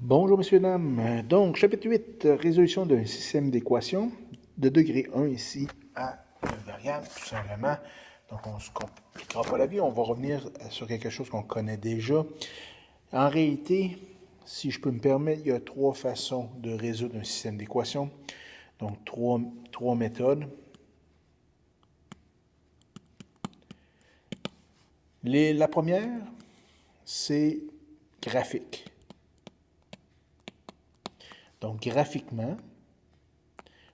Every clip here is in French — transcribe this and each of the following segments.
Bonjour, messieurs, dames. Donc, chapitre 8, résolution d'un système d'équations de degré 1 ici à une variable, tout simplement. Donc, on ne se compliquera pas la vie. On va revenir sur quelque chose qu'on connaît déjà. En réalité, si je peux me permettre, il y a trois façons de résoudre un système d'équations. Donc, trois méthodes. La première, c'est graphique. Donc, graphiquement,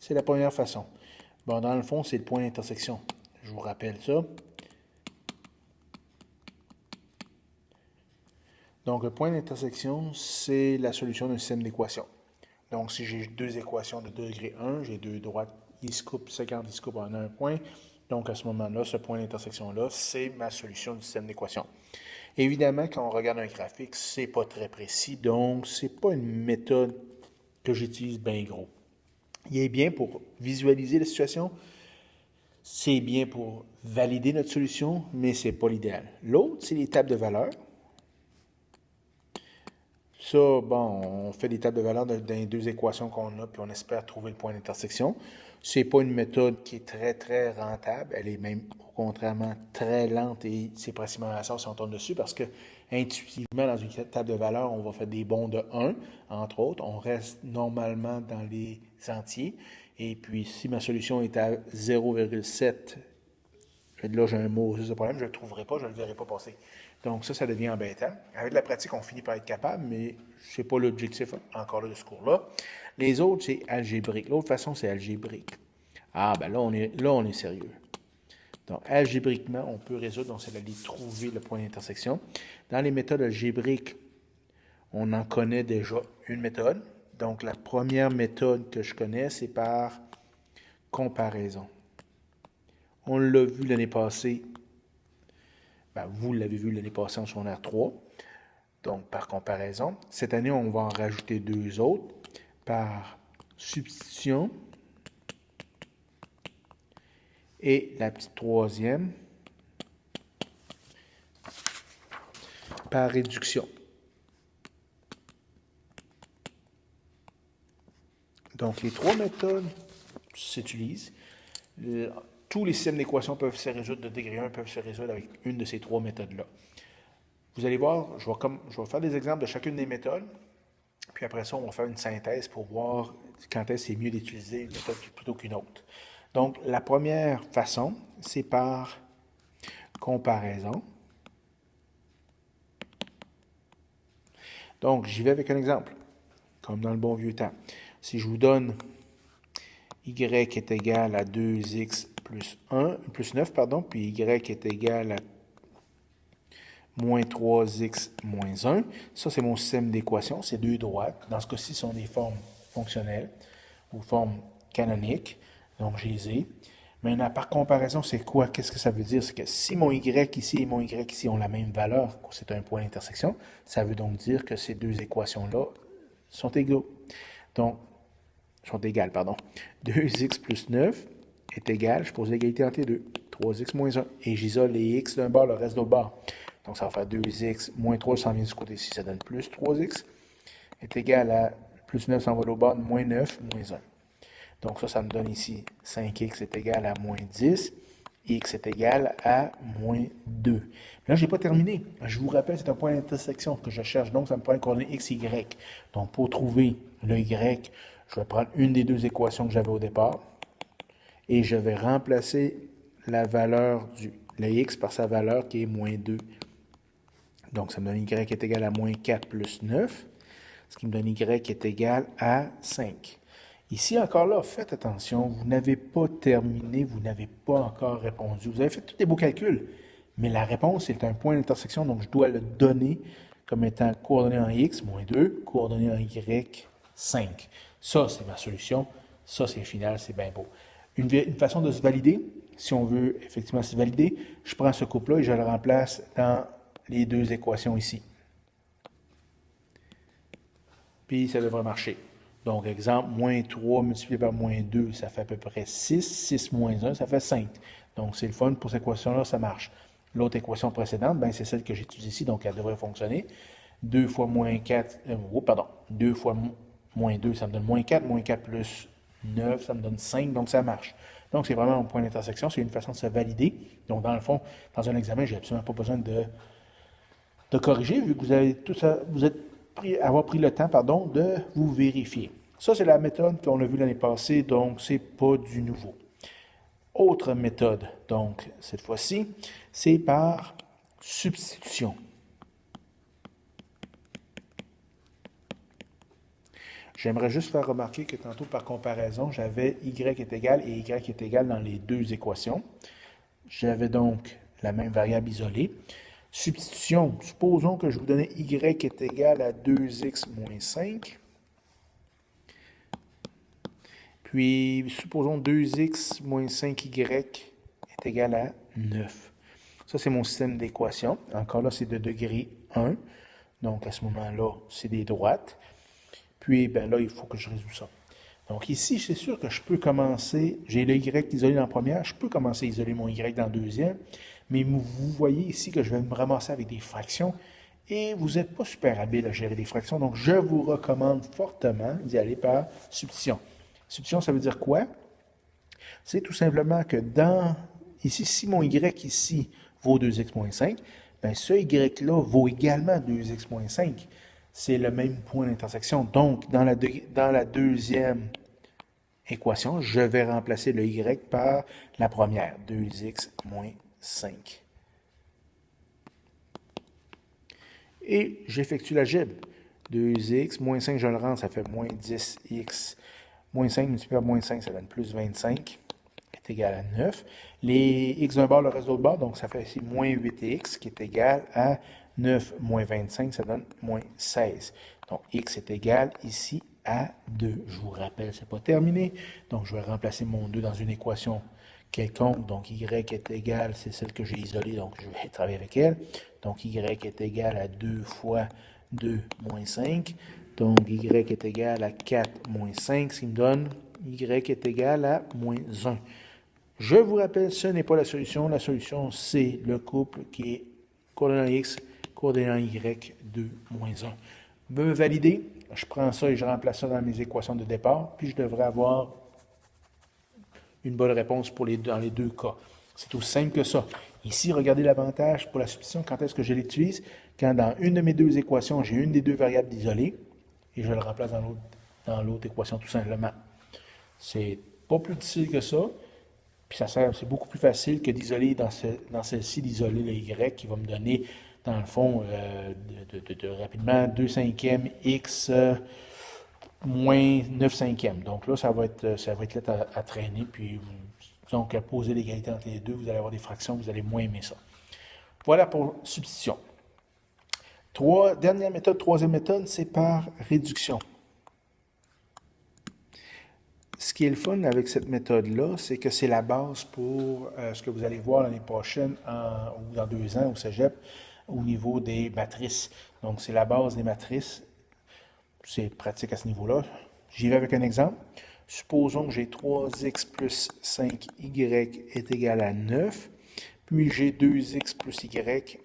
c'est la première façon. Bon, dans le fond, c'est le point d'intersection. Je vous rappelle ça. Donc, le point d'intersection, c'est la solution d'un système d'équations. Donc, si j'ai deux équations de degré 1, j'ai deux droites, ils se coupent, 50, ils se coupent en un point. Donc, à ce moment-là, ce point d'intersection-là, c'est ma solution du système d'équations. Évidemment, quand on regarde un graphique, c'est pas très précis, donc c'est pas une méthode que j'utilise bien gros. Il est bien pour visualiser la situation, c'est bien pour valider notre solution, mais ce n'est pas l'idéal. L'autre, c'est les tables de valeurs. Ça, bon, on fait des tables de valeurs dans les deux équations qu'on a, puis on espère trouver le point d'intersection. Ce n'est pas une méthode qui est très, très rentable. Elle est même, au contrairement, très lente et c'est pratiquement à ça si on tourne dessus parce que, intuitivement, dans une table de valeurs, on va faire des bonds de 1, entre autres. On reste normalement dans les entiers. Et puis, si ma solution est à 0,7, là, j'ai un mot, c'est ce problème, je ne le trouverai pas, je ne le verrai pas passer. Donc, ça devient embêtant. Avec la pratique, on finit par être capable, mais ce n'est pas l'objectif encore là, de ce cours-là. Les autres, c'est algébrique. L'autre façon, c'est algébrique. Ah, ben là, on est sérieux. Donc, algébriquement, on peut résoudre, donc c'est d'aller trouver le point d'intersection. Dans les méthodes algébriques, on en connaît déjà une méthode. Donc, la première méthode que je connais, c'est par comparaison. On l'a vu l'année passée. Ben, vous l'avez vu l'année passée en secondaire 3. Donc, par comparaison. Cette année, on va en rajouter deux autres. Par substitution. Et la petite troisième, par réduction. Donc, les trois méthodes s'utilisent. Tous les systèmes d'équations peuvent se résoudre de degré 1, peuvent se résoudre avec une de ces trois méthodes-là. Vous allez voir, je vais faire des exemples de chacune des méthodes, puis après ça, on va faire une synthèse pour voir quand est-ce que c'est mieux d'utiliser une méthode plutôt qu'une autre. Donc, la première façon, c'est par comparaison. Donc, j'y vais avec un exemple, comme dans le bon vieux temps. Si je vous donne y est égal à 2x plus 9, puis y est égal à moins 3x moins 1. Ça, c'est mon système d'équations. C'est deux droites. Dans ce cas-ci, ce sont des formes fonctionnelles ou formes canoniques. Donc, je les ai. Maintenant, par comparaison, c'est quoi? Qu'est-ce que ça veut dire? C'est que si mon y ici et mon y ici ont la même valeur, c'est un point d'intersection, ça veut donc dire que ces deux équations-là sont égaux. Donc, sont égales, pardon. 2x plus 9 est égal, je pose l'égalité entre les deux, 3x moins 1. Et j'isole les x d'un bord, le reste de l'autre bord. Donc, ça va faire 2x moins 3, ça s'en vient de ce côté-ci, ça donne plus 3x, est égal à plus 9 s'en va de l'autre bord, moins 9, moins 1. Donc, ça me donne ici 5x est égal à moins 10, x est égal à moins 2. Là, je n'ai pas terminé. Je vous rappelle, c'est un point d'intersection que je cherche, donc ça me prend les coordonnées x, y. Donc, pour trouver le y, je vais prendre une des deux équations que j'avais au départ et je vais remplacer la valeur le x par sa valeur qui est moins 2. Donc, ça me donne y est égal à moins 4 plus 9, ce qui me donne y est égal à 5. Ici, encore là, faites attention, vous n'avez pas terminé, vous n'avez pas encore répondu. Vous avez fait tous les beaux calculs, mais la réponse est un point d'intersection, donc je dois le donner comme étant coordonné en x, moins 2, coordonné en y, 5. Ça, c'est ma solution. Ça, c'est final, c'est bien beau. Une façon de se valider, si on veut effectivement se valider, je prends ce couple-là et je le remplace dans les deux équations ici. Puis, ça devrait marcher. Donc, exemple, moins 3 multiplié par moins 2, ça fait à peu près 6. 6 moins 1, ça fait 5. Donc, c'est le fun. Pour cette équation-là, ça marche. L'autre équation précédente, ben, c'est celle que j'étudie ici, donc elle devrait fonctionner. 2 fois moins 4, pardon, 2 fois moins 2, ça me donne moins 4, moins 4 plus 9, ça me donne 5, donc ça marche. Donc, c'est vraiment un point d'intersection, c'est une façon de se valider. Donc, dans le fond, dans un examen, j'ai absolument pas besoin de corriger, vu que vous avez tout ça, vous êtes avoir pris le temps, pardon, de vous vérifier. Ça, c'est la méthode qu'on a vue l'année passée, donc c'est pas du nouveau. Autre méthode, donc, cette fois-ci, c'est par substitution. J'aimerais juste faire remarquer que tantôt, par comparaison, j'avais y est égal et y est égal dans les deux équations. J'avais donc la même variable isolée. Substitution, supposons que je vous donnais y est égal à 2x moins 5. Puis, supposons 2x moins 5y est égal à 9. Ça, c'est mon système d'équations. Encore là, c'est de degré 1. Donc, à ce moment-là, c'est des droites. Puis, ben là, il faut que je résout ça. Donc ici, c'est sûr que je peux commencer, j'ai le y isolé dans la première, je peux commencer à isoler mon y dans la deuxième, mais vous voyez ici que je vais me ramasser avec des fractions et vous n'êtes pas super habile à gérer des fractions, donc je vous recommande fortement d'y aller par substitution. Substitution, ça veut dire quoi? C'est tout simplement que ici, si mon y ici vaut 2x moins 5, bien ce y-là vaut également 2x moins 5. C'est le même point d'intersection. Donc, dans la deuxième équation, je vais remplacer le y par la première, 2x moins 5. Et j'effectue l'algèbre. 2x moins 5, je le rends, ça fait moins 10x. Moins 5 multiplié par moins 5, ça donne plus 25, est égal à 9. Les x d'un bord, le reste de l'autre bord, donc ça fait ici moins 8x, qui est égal à 9 moins 25, ça donne moins 16. Donc, x est égal ici à 2. Je vous rappelle, ce n'est pas terminé. Donc, je vais remplacer mon 2 dans une équation quelconque. Donc, y est égal, c'est celle que j'ai isolée, donc je vais travailler avec elle. Donc, y est égal à 2 fois 2 moins 5. Donc, y est égal à 4 moins 5, ce qui me donne y est égal à moins 1. Je vous rappelle, ce n'est pas la solution. La solution, c'est le couple qui est coordonnant x, coordonnant y, 2 moins 1. Me valider, je prends ça et je remplace ça dans mes équations de départ, puis je devrais avoir une bonne réponse dans les deux cas. C'est aussi simple que ça. Ici, regardez l'avantage pour la substitution. Quand est-ce que je l'utilise? Quand dans une de mes deux équations, j'ai une des deux variables isolées, et je le remplace dans l'autre équation tout simplement. C'est pas plus difficile que ça. Puis c'est beaucoup plus facile que d'isoler dans celle-ci, d'isoler le y qui va me donner, dans le fond, rapidement 2 cinquièmes x moins 9 cinquièmes. Donc là, ça va être là à traîner. Puis, donc, à poser l'égalité entre les deux, vous allez avoir des fractions, vous allez moins aimer ça. Voilà pour substitution. Troisième méthode, c'est par réduction. Ce qui est le fun avec cette méthode-là, c'est que c'est la base pour ce que vous allez voir l'année prochaine ou dans 2 ans au cégep au niveau des matrices. Donc, c'est la base des matrices. C'est pratique à ce niveau-là. J'y vais avec un exemple. Supposons que j'ai 3x plus 5y est égal à 9, puis j'ai 2x plus y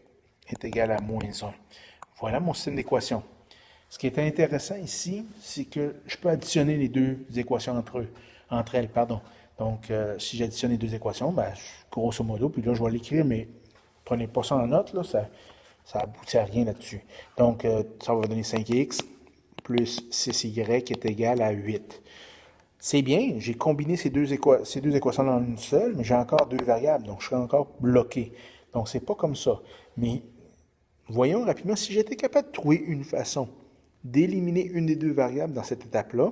est égal à moins 1. Voilà mon système d'équation. Ce qui est intéressant ici, c'est que je peux additionner les deux équations entre elles. Donc, si j'additionne les deux équations, ben, grosso modo, puis là, je vais l'écrire, mais prenez pas ça en note, là, ça aboutit à rien là-dessus. Donc, ça va donner 5x plus 6y est égal à 8. C'est bien, j'ai combiné ces deux équations dans une seule, mais j'ai encore deux variables, donc je serai encore bloqué. Donc, c'est pas comme ça. Mais voyons rapidement, si j'étais capable de trouver une façon d'éliminer une des deux variables dans cette étape-là,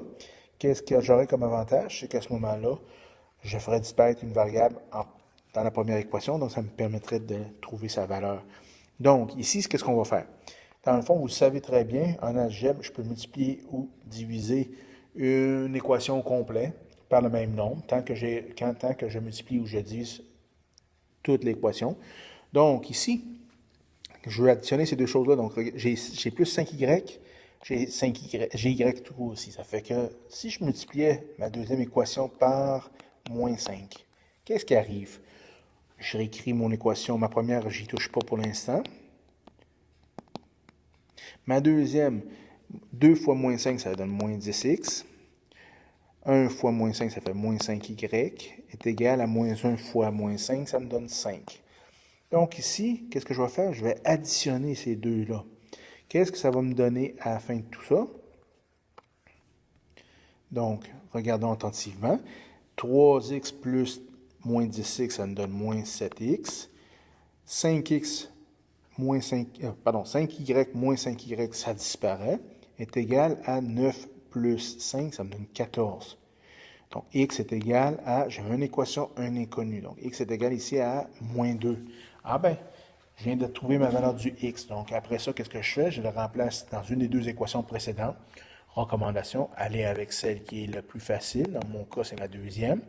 qu'est-ce que j'aurais comme avantage? C'est qu'à ce moment-là, je ferais disparaître une variable dans la première équation, donc ça me permettrait de trouver sa valeur. Donc, ici, qu'est-ce qu'on va faire? Dans le fond, vous le savez très bien, en algèbre, je peux multiplier ou diviser une équation complète par le même nombre, tant que je multiplie ou je divise toute l'équation. Donc, ici, je vais additionner ces deux choses-là. Donc, j'ai plus 5y, j'ai y tout aussi. Ça fait que si je multipliais ma deuxième équation par moins 5, qu'est-ce qui arrive? Je réécris mon équation. Ma première, je n'y touche pas pour l'instant. Ma deuxième, 2 fois moins 5, ça donne moins 10x. 1 fois moins 5, ça fait moins 5y, est égal à moins 1 fois moins 5, ça me donne 5. Donc ici, qu'est-ce que je vais faire? Je vais additionner ces deux-là. Qu'est-ce que ça va me donner à la fin de tout ça? Donc, regardons attentivement. 3x plus moins 10x, ça me donne moins 7x. 5x moins 5y moins 5y, ça disparaît, est égal à 9 plus 5, ça me donne 14. Donc, x est égal à, j'ai une équation, un inconnu. Donc, x est égal ici à moins 2. Ah ben, je viens de trouver ma valeur du x. Donc, après ça, qu'est-ce que je fais? Je le remplace dans une des deux équations précédentes. Recommandation, aller avec celle qui est la plus facile. Dans mon cas, c'est la deuxième.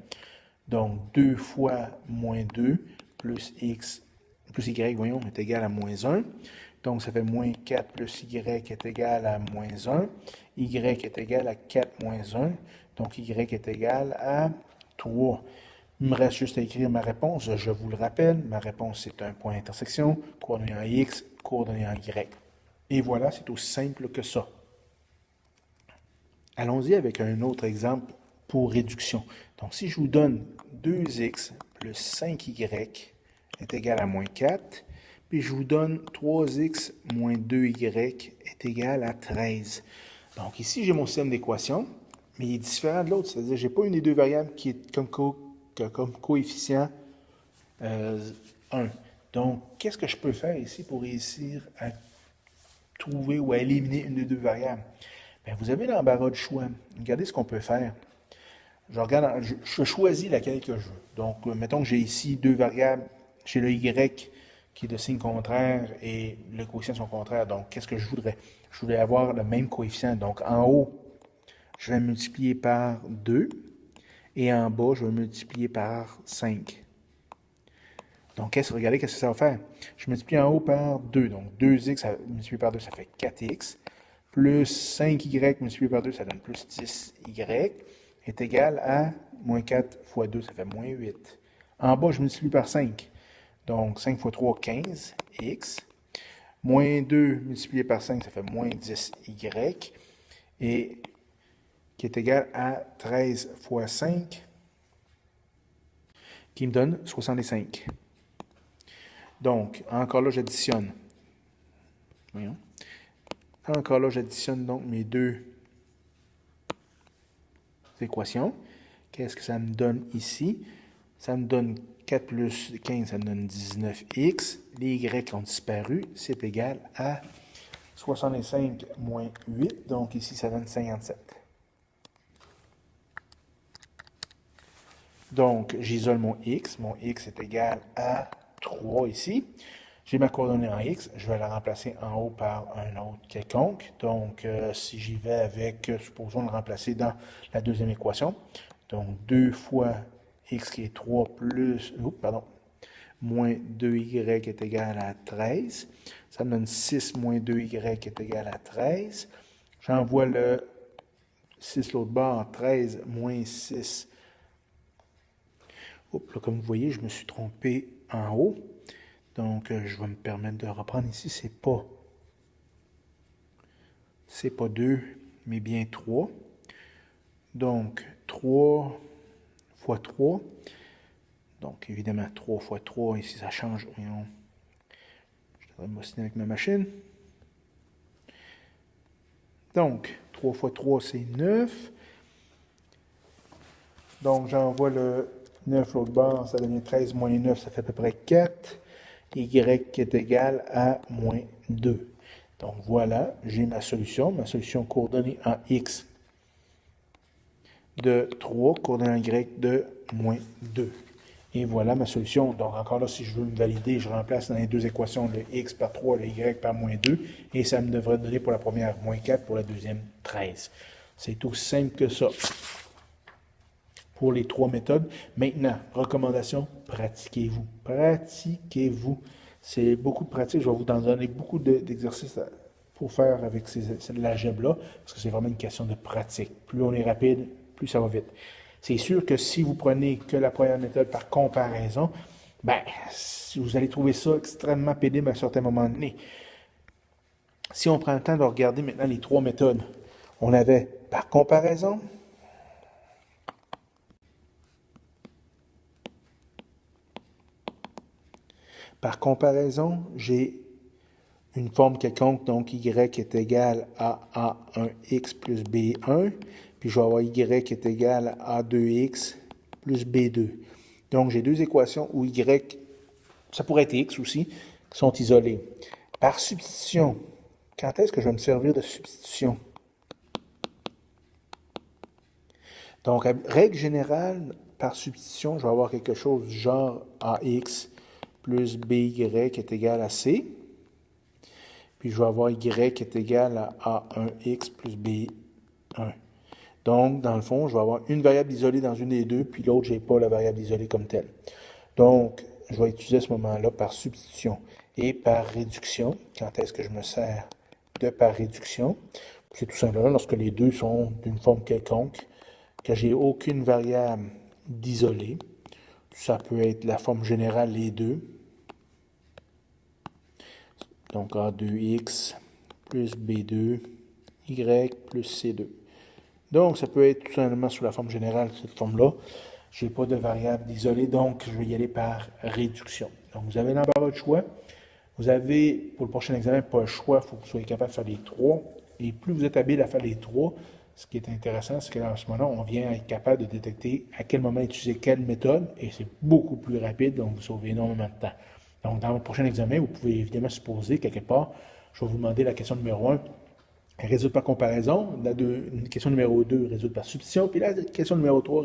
Donc, 2 fois moins 2 plus x plus y, voyons, est égal à moins 1. Donc, ça fait moins 4 plus y est égal à moins 1. Y est égal à 4 moins 1. Donc, y est égal à 3. Il me reste juste à écrire ma réponse. Je vous le rappelle, ma réponse, c'est un point d'intersection, coordonné en x, coordonné en y. Et voilà, c'est aussi simple que ça. Allons-y avec un autre exemple pour réduction. Donc, si je vous donne 2x plus 5y est égal à moins 4, puis je vous donne 3x moins 2y est égal à 13. Donc, ici, j'ai mon système d'équation, mais il est différent de l'autre, c'est-à-dire que je n'ai pas une des deux variables qui est comme coefficient 1. Donc, qu'est-ce que je peux faire ici pour réussir à trouver ou à éliminer une des deux variables? Bien, vous avez l'embarras de choix. Regardez ce qu'on peut faire. Je choisis laquelle que je veux. Donc, mettons que j'ai ici deux variables. J'ai le y qui est de signe contraire et le coefficient de son contraire. Donc, qu'est-ce que je voudrais? Je voudrais avoir le même coefficient. Donc, en haut, je vais multiplier par 2 et en bas, je vais multiplier par 5. Donc, regardez qu'est-ce que ça va faire. Je multiplie en haut par 2. Donc, 2x multiplié par 2, ça fait 4x. Plus 5y multiplié par 2, ça donne plus 10y, est égal à moins 4 fois 2, ça fait moins 8. En bas, je multiplie par 5. Donc, 5 fois 3, 15x. Moins 2 multiplié par 5, ça fait moins 10y. Et qui est égal à 13 fois 5, qui me donne 65. Donc, encore là, j'additionne. Voyons. Encore là, j'additionne donc mes deux équations. Qu'est-ce que ça me donne ici? Ça me donne 4 plus 15, ça me donne 19x. Les y ont disparu. C'est égal à 65 moins 8. Donc ici, ça donne 57. Donc, j'isole mon x. Mon x est égal à 3 ici. J'ai ma coordonnée en x, je vais la remplacer en haut par un autre quelconque. Donc, si j'y vais avec, supposons le remplacer dans la deuxième équation. Donc, 2 fois x qui est 3 plus, moins 2y est égal à 13. Ça me donne 6 moins 2y est égal à 13. J'envoie le 6 l'autre bord, 13 moins 6. Là, comme vous voyez, je me suis trompé en haut. Donc, je vais me permettre de reprendre ici. C'est pas 2, mais bien 3. Donc, 3 fois 3. Donc, évidemment, 3 fois 3, ici, ça change. Voyons. Je devrais m'ostiner avec ma machine. Donc, 3 fois 3, c'est 9. Donc, j'envoie le 9 l'autre bord, ça devient 13 moins 9, ça fait à peu près 4. Y qui est égal à moins 2. Donc voilà, j'ai ma solution coordonnée en x de 3, coordonnée en y de moins 2. Et voilà ma solution. Donc encore là, si je veux me valider, je remplace dans les deux équations le x par 3, le y par moins 2, et ça me devrait donner pour la première moins 4, pour la deuxième 13. C'est aussi simple que ça pour les trois méthodes. Maintenant, recommandation, pratiquez-vous. Pratiquez-vous. C'est beaucoup de pratique. Je vais vous en donner beaucoup d'exercices pour faire avec l'algèbre-là, parce que c'est vraiment une question de pratique. Plus on est rapide, plus ça va vite. C'est sûr que si vous prenez que la première méthode par comparaison, vous allez trouver ça extrêmement pénible à un certain moment donné. Si on prend le temps de regarder maintenant les trois méthodes, on avait par comparaison, j'ai une forme quelconque, donc y est égal à A1x plus B1, puis je vais avoir y est égal à A2x plus B2. Donc, j'ai deux équations où y, ça pourrait être x aussi, qui sont isolées. Par substitution, quand est-ce que je vais me servir de substitution? Donc, règle générale, par substitution, je vais avoir quelque chose du genre AX plus BY est égal à C. Puis je vais avoir Y est égal à A1X plus B1. Donc, dans le fond, je vais avoir une variable isolée dans une des deux, puis l'autre, je n'ai pas la variable isolée comme telle. Donc, je vais utiliser à ce moment-là par substitution et par réduction. Quand est-ce que je me sers de par réduction? C'est tout simplement lorsque les deux sont d'une forme quelconque, que j'ai aucune variable d'isolée. Ça peut être la forme générale, les deux. Donc A2X plus B2, Y plus C2. Donc, ça peut être tout simplement sous la forme générale, cette forme-là. Je n'ai pas de variable isolée, donc je vais y aller par réduction. Donc, vous avez l'embarras de choix. Vous avez, pour le prochain examen, pas le choix, il faut que vous soyez capable de faire les trois. Et plus vous êtes habile à faire les trois, ce qui est intéressant, c'est qu'à ce moment-là, on vient être capable de détecter à quel moment utiliser quelle méthode, et c'est beaucoup plus rapide, donc vous sauvez énormément de temps. Donc, dans votre prochain examen, vous pouvez évidemment supposer, quelque part, je vais vous demander la question numéro 1, résoudre par comparaison, la question numéro 2, résoudre par substitution, puis la question numéro 3,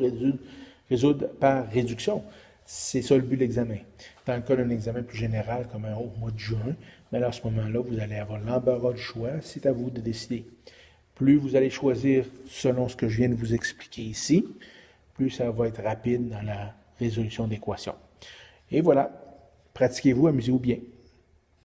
résoudre par réduction. C'est ça le but de l'examen. Dans le cas d'un examen plus général, comme au mois de juin, mais là, à ce moment-là, vous allez avoir l'embarras du choix, c'est à vous de décider. Plus vous allez choisir selon ce que je viens de vous expliquer ici, plus ça va être rapide dans la résolution d'équations. Et voilà, pratiquez-vous, amusez-vous bien.